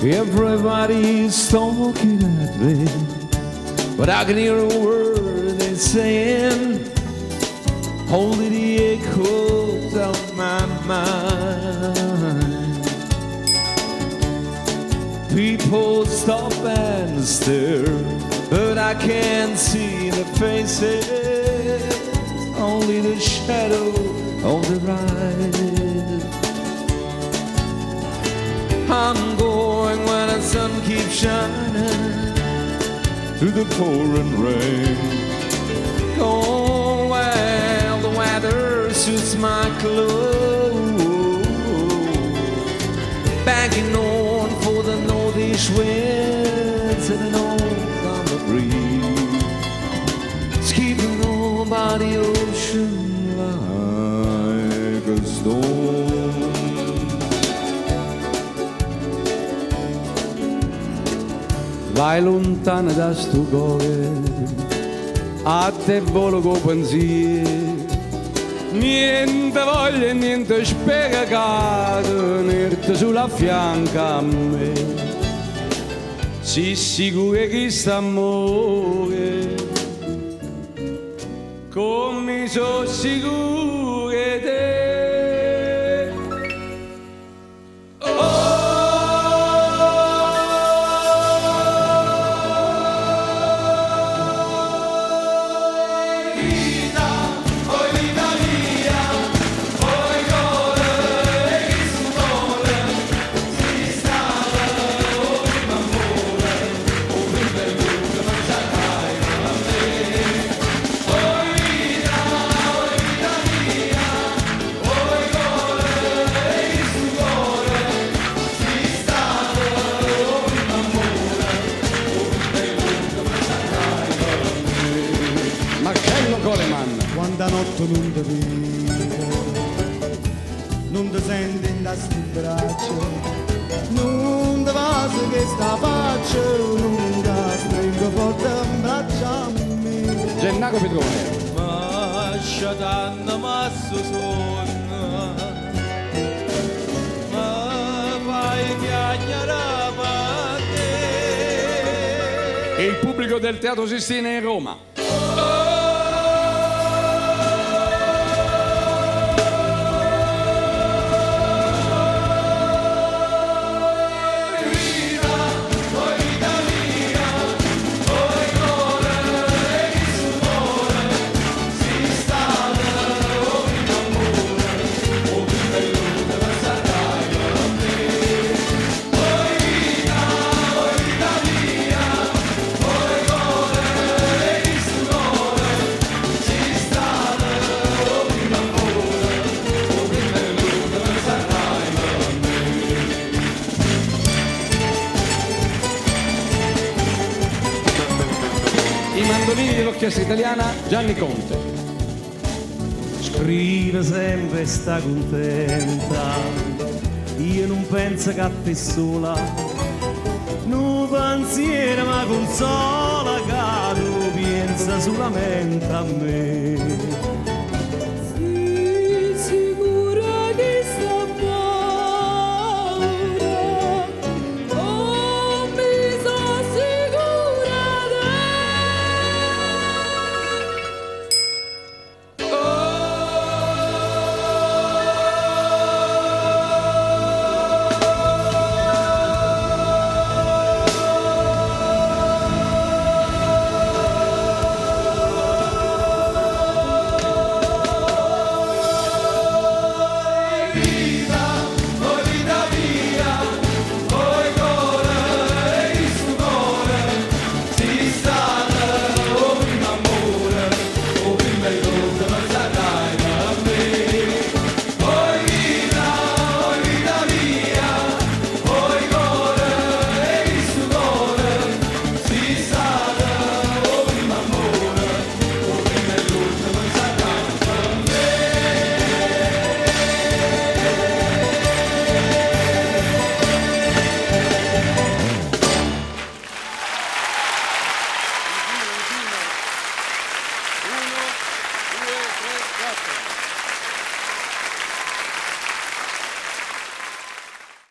Everybody's talking at me, but I can hear a word they're saying, only the echoes of my mind. People stop and stare, but I can't see the faces, only the shadow of the ride. I'm going where the sun keeps shining through the pouring rain. Going where the weather suits my clothes. Banking on for the northeast winds and an old summer breeze. It's keeping on by the ocean like a storm. Vai lontana da sto cuore, a te volo con pensieri, niente voglia e niente spiegato, niente sulla fianca a me. Si sicuro che sta amore, come sono sicuro che te. Quanta notte non ti vedo, non ti senti in sti braccia, non ti passa che sta faccia, non ti stringo forte in braccia a me. Gennaco Petrone. Ma sciatanna masso sonno, ma fai chiagnare a te. E il pubblico del Teatro Sistina in Roma. I mandolini dell'orchestra italiana, Gianni Conte. Scrive sempre sta contenta, io non penso che a te sola, non pensiero ma consola, che tu pensa solamente a me. Uno, due, tre, quattro.